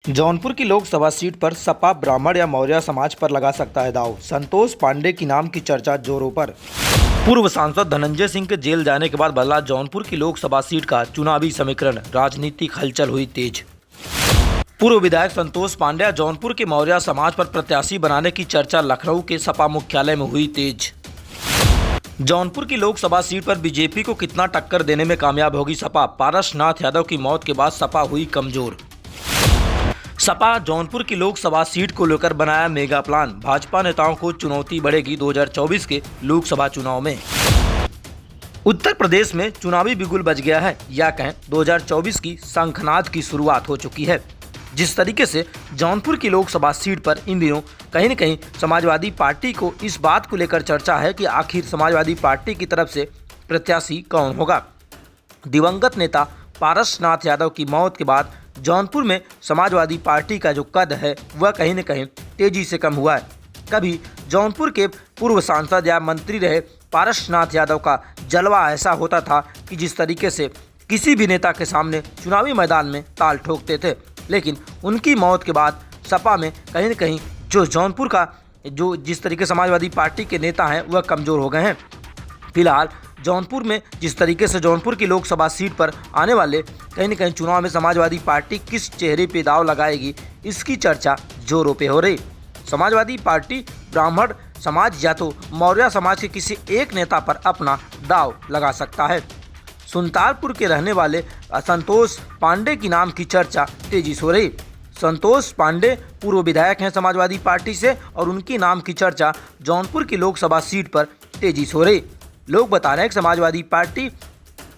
जौनपुर की लोकसभा सीट पर सपा ब्राह्मण या मौर्य समाज पर लगा सकता है दांव। संतोष पांडे की नाम की चर्चा जोरों पर। पूर्व सांसद धनंजय सिंह के जेल जाने के बाद बदला जौनपुर की लोकसभा सीट का चुनावी समीकरण, राजनीतिक हलचल हुई तेज। पूर्व विधायक संतोष पांडे जौनपुर के मौर्य समाज पर प्रत्याशी बनाने की चर्चा लखनऊ के सपा मुख्यालय में हुई तेज। जौनपुर की लोकसभा सीट पर बीजेपी को कितना टक्कर देने में कामयाब होगी सपा? पारसनाथ यादव की मौत के बाद सपा हुई कमजोर। सपा जौनपुर की लोकसभा सीट को लेकर बनाया मेगा प्लान, भाजपा नेताओं को चुनौती बढ़ेगी 2024 के लोकसभा चुनाव में। उत्तर प्रदेश में चुनावी बिगुल बज गया है, या कहें 2024 की शंखनाद की शुरुआत हो चुकी है। जिस तरीके से जौनपुर की लोकसभा सीट पर इन दिनों कहीं न कहीं समाजवादी पार्टी को इस बात को लेकर चर्चा है कि आखिर समाजवादी पार्टी की तरफ से प्रत्याशी कौन होगा। दिवंगत नेता पारसनाथ यादव की मौत के बाद जौनपुर में समाजवादी पार्टी का जो कद है वह कहीं न कहीं तेजी से कम हुआ है। कभी जौनपुर के पूर्व सांसद या मंत्री रहे पारसनाथ यादव का जलवा ऐसा होता था कि जिस तरीके से किसी भी नेता के सामने चुनावी मैदान में ताल ठोकते थे, लेकिन उनकी मौत के बाद सपा में कहीं न कहीं जो जौनपुर का जो जिस तरीके समाजवादी पार्टी के नेता हैं वह कमज़ोर हो गए हैं। फिलहाल जौनपुर में जिस तरीके से जौनपुर की लोकसभा सीट पर आने वाले कहीं न कहीं चुनाव में समाजवादी पार्टी किस चेहरे पे दाव लगाएगी, इसकी चर्चा जोरों पे हो रही। समाजवादी पार्टी ब्राह्मण समाज या तो मौर्य समाज के किसी एक नेता पर अपना दाव लगा सकता है। सुल्तानपुर के रहने वाले संतोष पांडे की नाम की चर्चा तेजी से हो रही। संतोष पांडे पूर्व विधायक हैं समाजवादी पार्टी से और उनकी नाम की चर्चा जौनपुर की लोकसभा सीट पर तेजी से हो रही। लोग बता रहे हैं कि समाजवादी पार्टी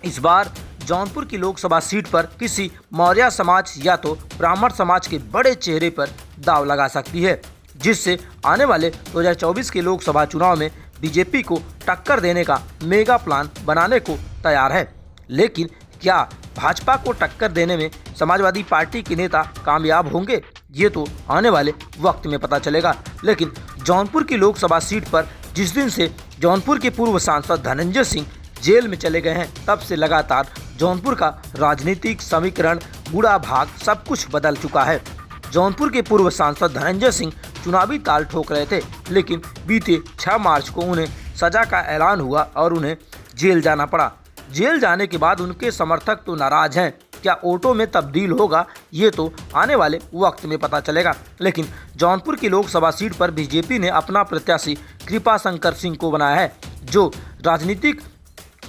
इस बार जौनपुर की लोकसभा सीट पर किसी मौर्य समाज या तो ब्राह्मण समाज के बड़े चेहरे पर दाव लगा सकती है, जिससे आने वाले 2024 के लोकसभा चुनाव में बीजेपी को टक्कर देने का मेगा प्लान बनाने को तैयार है। लेकिन क्या भाजपा को टक्कर देने में समाजवादी पार्टी के नेता कामयाब होंगे, ये तो आने वाले वक्त में पता चलेगा। लेकिन जौनपुर की लोकसभा सीट पर जिस दिन से जौनपुर के पूर्व सांसद धनंजय सिंह जेल में चले गए हैं, तब से लगातार जौनपुर का राजनीतिक समीकरण, बूढ़ा भाग सब कुछ बदल चुका है। जौनपुर के पूर्व सांसद धनंजय सिंह चुनावी ताल ठोक रहे थे, लेकिन बीते 6 मार्च को उन्हें सजा का ऐलान हुआ और उन्हें जेल जाना पड़ा। जेल जाने के बाद उनके समर्थक तो नाराज हैं। क्या वोटों में तब्दील होगा, ये तो आने वाले वक्त में पता चलेगा। लेकिन जौनपुर की लोकसभा सीट पर बीजेपी ने अपना प्रत्याशी कृपाशंकर सिंह को बनाया है, जो राजनीतिक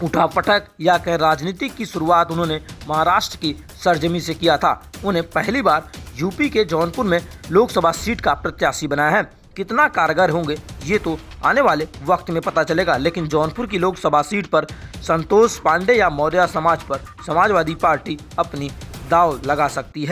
उठापटक या कह राजनीतिक की शुरुआत उन्होंने महाराष्ट्र की सरजमी से किया था। उन्हें पहली बार यूपी के जौनपुर में लोकसभा सीट का प्रत्याशी बनाया है। कितना कारगर होंगे, ये तो आने वाले वक्त में पता चलेगा। लेकिन जौनपुर की लोकसभा सीट पर संतोष पांडे या मौर्य समाज पर समाजवादी पार्टी अपनी दाव लगा सकती है।